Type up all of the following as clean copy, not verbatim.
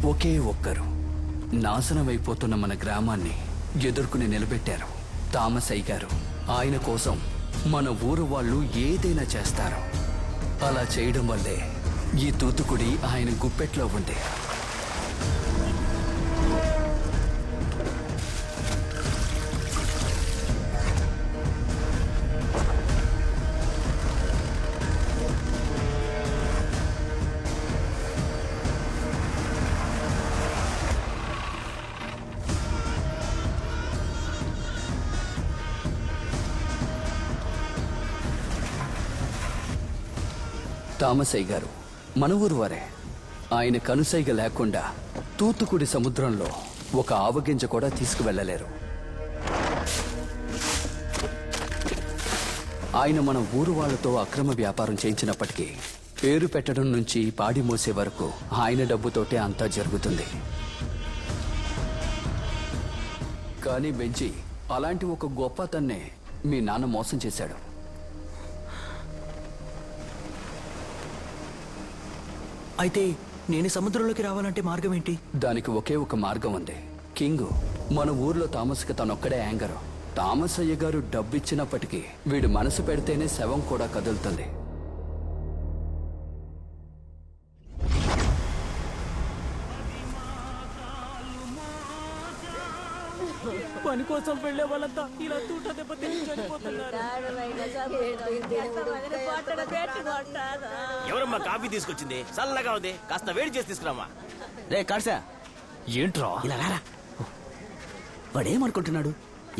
ఒకే ఒక్కరు నాశనమైపోతున్న మన గ్రామాన్ని ఎదుర్కొని నిలబెట్టారు థామస్ అయ్య గారు. ఆయన కోసం మన ఊరు వాళ్ళు ఏదైనా చేస్తారు. అలా చేయడం వల్లే ఈ తూతుకుడి ఆయన గుప్పెట్లో ఉంది. థామస్ అయ్య గారు మన ఊరు వారే. ఆయన కనుసైగ లేకుండా తూతుకుడి సముద్రంలో ఒక ఆవగింజ కూడా తీసుకువెళ్ళలేరు. ఆయన మన ఊరు వాళ్లతో అక్రమ వ్యాపారం చేయించినప్పటికీ పేరు పెట్టడం నుంచి పాడి మోసే వరకు ఆయన డబ్బుతోటే అంతా జరుగుతుంది. కానీ బెంచి అలాంటి ఒక గొప్ప తన్నే మీ నాన్న మోసం చేశాడు. అయితే నేను సముద్రంలోకి రావాలంటే మార్గం ఏంటి? దానికి ఒకే ఒక మార్గం ఉంది. కింగ్ మన ఊర్లో థామస్కి తనొక్కడే యాంగరు. థామస్ అయ్య గారు డబ్బిచ్చినప్పటికీ వీడు మనసు పెడితేనే శవం కూడా కదులుతుంది. పని కోసం వెళ్లే వాళ్ళంతా ఇలా తూట దెబ్బ తిని చనిపోతున్నారు. ఎవరమ్మా కాఫీ తీసుకొచ్చింది? చల్లగా ఉంది, కాస్త వేడి చేసి తీసుకురామా. రే కాడ్సా, ఏంట్రా ఇలా రారా. వాడేమనుకుంటున్నాడు?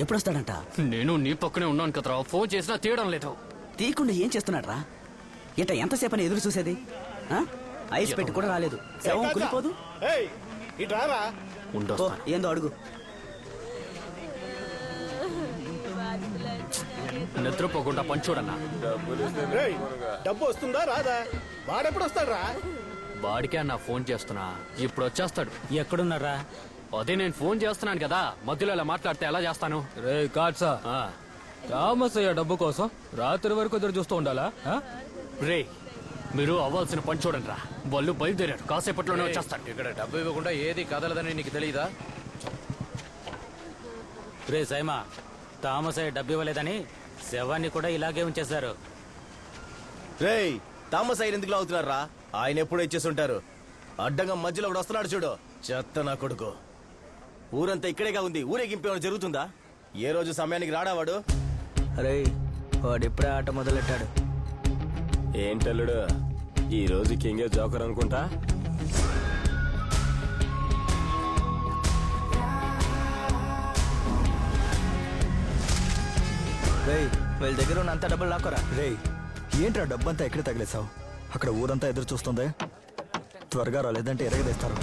ఎప్పుడొస్తాడంట? నేను నీ పక్కనే ఉన్నాను కదరా, ఫోన్ చేసినా తీయడం లేదు. తీయకుండా ఏం చేస్తున్నాడు రా? ఇట ఎంతసేపని ఎదురు చూసేది? ఐస్ పెట్టి కూడా రాలేదు. శవం కులిపోదు. ఉండొస్తా. ఏందో అడుగు. నిద్రపోకుండా పంచోడన్నా. డబ్బు వస్తుందా రాదా? వాడెప్పుడు వస్తాడు రా? వాడికే అన్న ఫోన్ చేస్తున్నా, ఇప్పుడు వచ్చేస్తాడు. ఎక్కడున్నారా? అదే నేను ఫోన్ చేస్తున్నాను కదా, మధ్యలో ఇలా మాట్లాడితే ఎలా చేస్తాను? రే కాట్సా, థామస్ అయ్య డబ్బు కోసం రాత్రి వరకు ఎదురు చూస్తూ ఉండాలా? రే మీరు అవ్వాల్సిన పని చూడండి రా. వాళ్ళు బయలుదేరారు, కాసేపట్లోనే వచ్చేస్తాడు. ఇక్కడ డబ్బు ఇవ్వకుండా ఏది కదలదని నీకు తెలియదా? రే సైమా, థామస్ అయ్య డబ్బు ఇవ్వలేదని శవాన్ని కూడా ఇలాగే ఉంచేశారు. రేయ్, థామస్ అయ్య ఎందుకు అవుతున్నారా? ఆయన ఎప్పుడో ఇచ్చేసి ఉంటారు. అడ్డంగా మధ్యలో ఒకడు వస్తున్నాడు చూడు, చెత్త నా కొడుకు. ఊరంతా ఇక్కడేగా ఉంది, ఊరేగింపు ఏమైనా జరుగుతుందా? ఏ రోజు సమయానికి రాడావాడు? అరే వాడు ఎప్పుడే ఆట మొదలెట్టాడు. ఏంటల్లుడు, ఈ రోజు కింగే జోకర్ అనుకుంటా. రేయ్ వీళ్ళ దగ్గర ఉన్న అంత డబ్బులు లాక్కరా. రేయ్ ఏంట్రా డబ్బంతా ఎక్కడ తగిలేసావు? అక్కడ ఊరంతా ఎదురు చూస్తుంది. త్వరగా రాలేదంటే ఎరగదేస్తారు.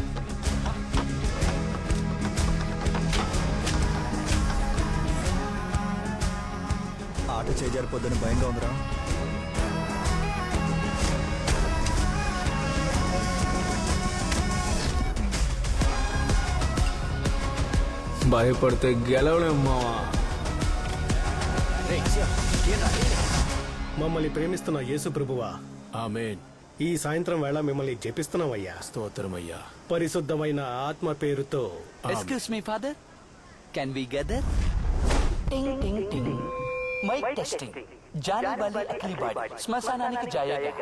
ఆట చేజారిపోద్దని భయంగా ఉందిరా. భయపడితే గెలవలేం మావా. మమ్మల్ని ప్రేమిస్తున్న యేసు ప్రభువా, ఆమేన్. ఈ సాయంత్రం వేళ మిమ్మల్ని జపిస్తున్నామయ్యా. స్తోత్రమయ్యా. పరిశుద్ధమైన ఆత్మ పేరుతో excuse me father, can we gather? Ting ting ting, mic testing. జానీ బాలి అఖిలి బాడి శ్మశానానికి జాయేగా.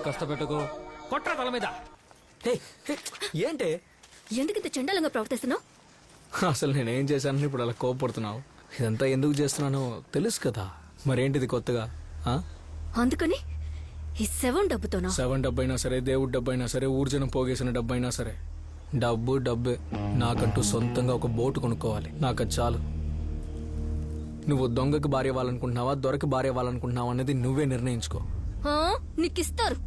కష్టపెట్టుకో, కొట్ర తల మీద. ఏంటే ఎందుకింత చండాలంగా ప్రవర్తిస్తున్నావు? అసలు నేనేం చేశానని ఇప్పుడు అలా కోపడుతున్నావు? ఇదంతా ఎందుకు చేస్తున్నానో తెలుసు కదా. మరేంటిది కొత్తగా? అందుకని ఈ శవం డబ్బుతోనా? శవం డబ్బైనా సరే, దేవుడి డబ్బైనా సరే, ఊర్జనం పోగేసిన డబ్బైనా సరే, డబ్బు డబ్బే. నాకంటూ సొంతంగా ఒక బోటు కొనుక్కోవాలి, నాకు అది చాలు. నువ్వు దొంగకి భార్య అవ్వాలనుకుంటున్నావా, దొరకి భార్య అవ్వాలనుకుంటున్నావా అనేది నువ్వే నిర్ణయించుకో. నీకిస్తారు.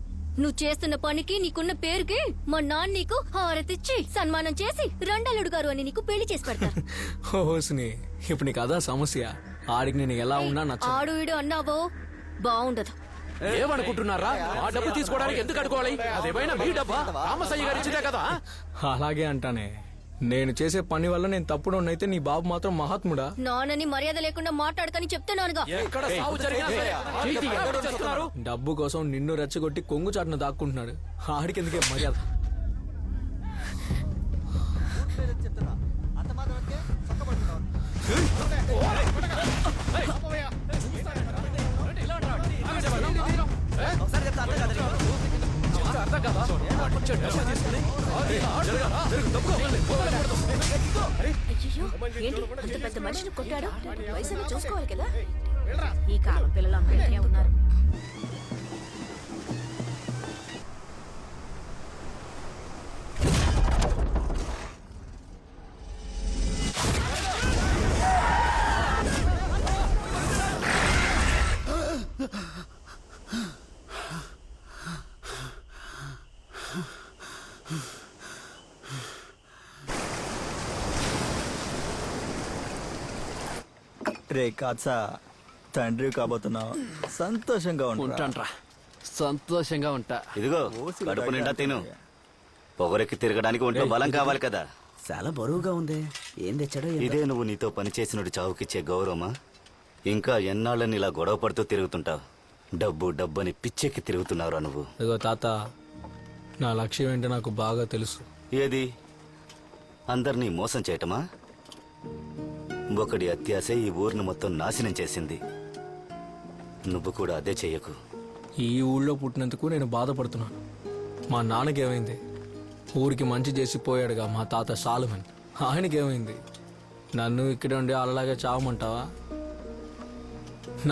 నువ్వు చేస్తున్న పనికి, నీకున్న పేరుకి మా నాన్న నీకు హారతిచ్చి సన్మానం చేసి రెండల్లుడు గారు అని నీకు పెళ్లి చేసి పెడతారు. హోస్ని, ఇప్పుడు నీకు అదా సమస్య? ఆడికి నేను ఎలా ఉన్నా నచ్చ. ఆడు ఈడు అన్నావో బాగుండదు. ఏమనుకుంటున్నారా? ఆ డబ్బు తీసుకోవడానికి ఎందుకు అడుకోవాలి? అదేమైనా మీ డబ్బా? థామస్ అయ్య గారు ఇచ్చిందే కదా. అలాగే అంటానే. నేను చేసే పని వల్ల నేను తప్పుడు అయితే నీ బాబు మాత్రం మహాత్ముడా? నాన్నని మర్యాద లేకుండా మాట్లాడకని చెప్తున్నానుగా. డబ్బు కోసం నిన్ను రెచ్చగొట్టి కొంగు చాటున దాక్కుంటున్నాడు. ఆడికి ఎందుకే మర్యాద? అయ్యో ఏంటి అంత పెద్ద మనిషిని కొట్టాడు? వయసుని చూసుకోవాలి కదా. ఈ కాలం పిల్లలు అందరికీ ఉన్నారు. రే కాచా, తండ్రి కాబోతున్నావు, సంతోషంగా ఉంటా. ఉంటాన్రా, సంతోషంగా ఉంటా. ఇదిగో కడుపు నిండా తిను. పొగరెక్కి తిరగడానికి ఒంట్లో బలం కావాలి కదా. చాలా బరువుగా ఉంది. ఏం తెచ్చాడో ఏంటో. ఇదే నువ్వు నీతో పనిచేసినోడి చావుకిచ్చే గౌరవమా? ఇంకా ఎన్నాళ్ళని ఇలా గొడవ పడుతూ తిరుగుతుంటావు? డబ్బు డబ్బు అని పిచ్చెక్కి తిరుగుతున్నావురా నువ్వు. ఇదిగో తాత, నా లక్ష్యం ఏంటో నాకు బాగా తెలుసు. ఏది? అందరినీ మోసం చేయటమా? ఒకడి అత్యాసే ఈ ఊరిని మొత్తం నాశనం చేసింది. నువ్వు కూడా అదే చెయ్యకు. ఈ ఊళ్ళో పుట్టినందుకు నేను బాధపడుతున్నాను. మా నాన్నకేమైంది? ఊరికి మంచి చేసి పోయాడుగా మా తాత సాలుమన్. ఆయనకేమైంది? నన్ను ఇక్కడే ఉండి అలాగే చావమంటావా?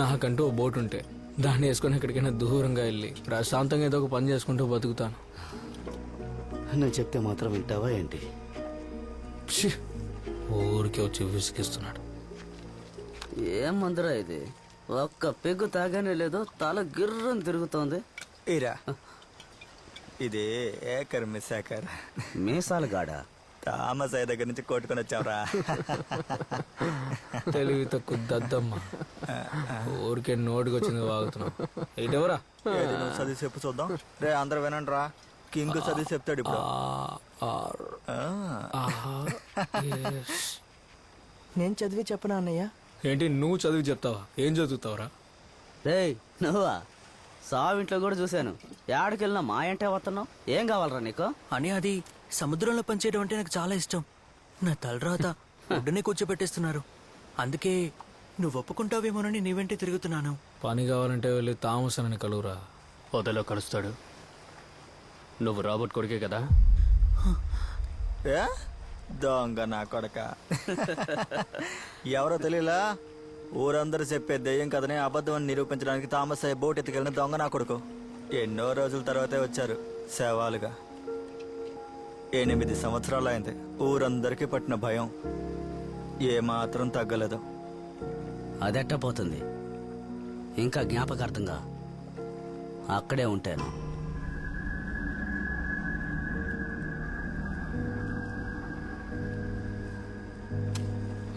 నాకంటూ ఓ బోటు ఉంటే దాన్ని వేసుకొని ఎక్కడికైనా దూరంగా వెళ్ళి ప్రశాంతంగా ఏదో ఒక పని చేసుకుంటూ బతుకుతాను. నువ్వు చెప్తే మాత్రం వింటావా ఏంటి? ఛీ! ఊరికే వచ్చి విసిగిస్తున్నాడు. ఏం మందురా ఇది? ఒక్క పెగ్గు తాగానే లేదో తల గిర్రం తిరుగుతోంది. ఇరా, ఇది ఏకర్ మిస్సాకర్. మీసాలు గాడా? తామస్ అయ్య దగ్గర నుంచి కొట్టుకొని వచ్చావురా. తెలివి తక్కువ దద్దమ్మ. ఊరికే నోటికి వచ్చింది వాగుతున్నావు. ఇటెవరా? ఏది నువ్వు చదివి చెప్పు చూద్దాం. రే అందరు వినండి రా, కింగ్ చదివి చెప్తాడు ఇప్పుడు. నేను చదివి చెప్పనా అన్నయ్య? ఏంటి నువ్వు చదివి చెప్తావా? ఏం చదువుతావురా? రేయ్ నువ్వా? సావింట్లో కూడా చూశాను. ఏడకెళ్ళినా మా అంటే వస్తున్నావు. ఏం కావాలరా నీకు? అని అది సముద్రంలో పనిచేయడం అంటే నాకు చాలా ఇష్టం. నా తలరాత ఒడ్డునే కూర్చోబెట్టేస్తున్నారు. అందుకే నువ్వు ఒప్పుకుంటావేమోనని నీ వెంటే తిరుగుతున్నాను. పని కావాలంటే వెళ్ళి థామస్ అని కలువురా. పొదలో కలుస్తాడు. నువ్వు రాబర్ట్ కొడుకే కదా? ఏ దొంగ నా కొడక. ఎవరో తెలియలా? ఊరందరూ చెప్పే దెయ్యం కథని అబద్ధం అని నిరూపించడానికి థామస్ అయ్య బోట్ ఎత్తుకెళ్ళిన దొంగ నా కొడుకు. ఎన్నో రోజుల తర్వాతే వచ్చారు సేవాలుగా. 8 సంవత్సరాలు అయింది. ఊరందరికీ పట్టిన భయం ఏమాత్రం తగ్గలేదు. అదెట్ట పోతుంది? ఇంకా జ్ఞాపకార్థంగా అక్కడే ఉంటాను.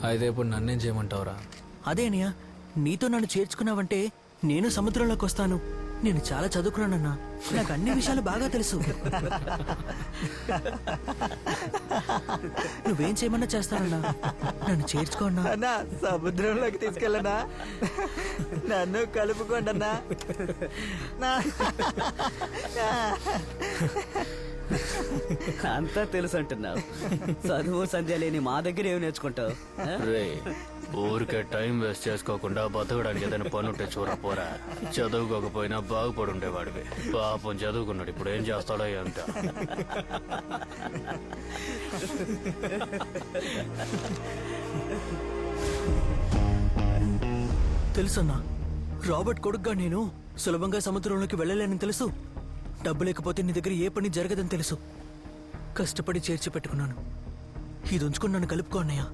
అయితే ఇప్పుడు నన్నేం చేయమంటావురా? అదేనయ్య, నీతో నన్ను చేర్చుకున్నావంటే నేను సముద్రంలోకి వస్తాను. నేను చాలా చదువుకున్నానన్నా, నాకు అన్ని విషయాలు బాగా తెలుసు. నువ్వేం చేయమన్నా చేస్తానన్నా, నన్ను చేర్చుకోన్నా. అన్నా సముద్రంలోకి తీసుకెళ్ళనా? నన్ను కలుపుకోండి అన్నా. అంతా తెలుసు అంటున్నావు. చదువు సంధ్య లేని మా దగ్గర ఏమి నేర్చుకుంటావు? రే, ఊరికే టైం వేస్ట్ చేసుకోకుండా బతకడానికి ఏదైనా పని ఉంటే చూడపోరా. చదువుకోకపోయినా బాగుపడి ఉండేవాడివి. పాపం చదువుకున్నాడు, ఇప్పుడు ఏం చేస్తాడో ఏంట. తెలుసన్నా, రాబర్ట్ కొడుకుగా నేను సులభంగా సముద్రంలోకి వెళ్ళలేనని తెలుసు. డబ్బు లేకపోతే నీ దగ్గర ఏ పని జరగదని తెలుసు. కష్టపడి చేర్చి పెట్టుకున్నాను. ఇది ఉంచుకుని నన్ను కలుపుకో అన్నయ్య.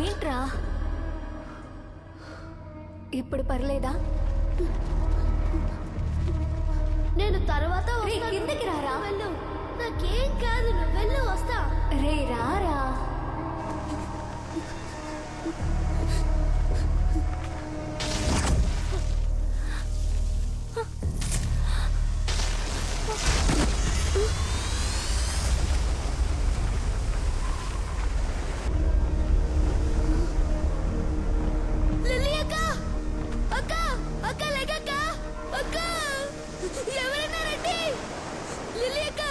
ఏంట్రా ఇప్పుడు పర్లేదా? నేను తర్వాత కిందకి రారా. నాకేం కాదు నువ్వు వెళ్ళు వస్తా రే రారా లిల్లీ అక్క అక్క అక్క లెగక్క అక్క ఎవరైనా రండి లిల్లీ అక్క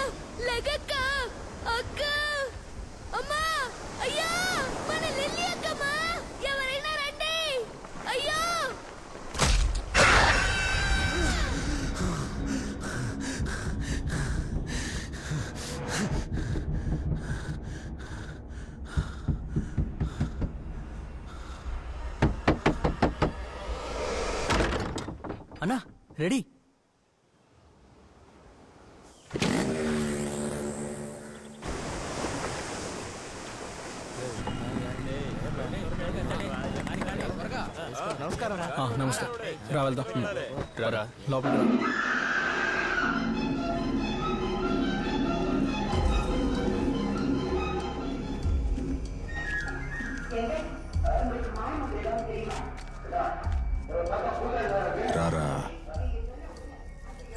లెగక్క అక్క అమ్మా అయ్యో మన లిల్లీ అక్కమ్మా ఎవరైనా రండి అయ్యో అన్నా రెడీ. నమస్తే రా వెళ్దాం రారా లోపలికి రా. రారా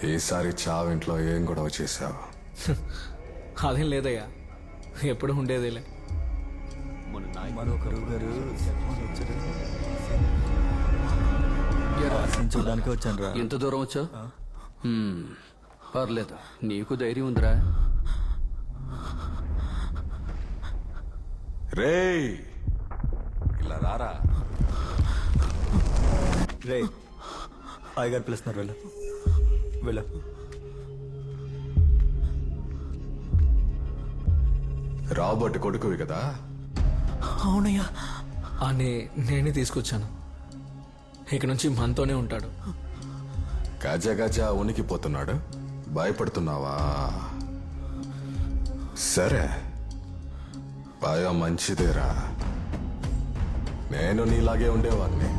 ఈసారి చావింట్లో ఏం గొడవ చేశావు? అదేం లేదయ్యా, ఎప్పుడు ఉండేదేలే. మరొకరు గారు చూడడానికి వచ్చాను రా. ఎంత దూరం వచ్చావు? పర్లేదు, నీకు ధైర్యం ఉందిరా. రేయ్ ఇలా రారా. రే అయ్యగారు పిలుస్తున్నారు, వెళ్ళు వెళ్ళు. రాబర్ట్ కొడుకువి కదా? అవునయ్యా. నేనే తీసుకొచ్చాను. ఇక నుంచి మనతోనే ఉంటాడు. గజ గజ ఉనికిపోతున్నాడు, భయపడుతున్నావా? సరే, భయం మంచిదేరా. నేను నీలాగే ఉండేవాడిని.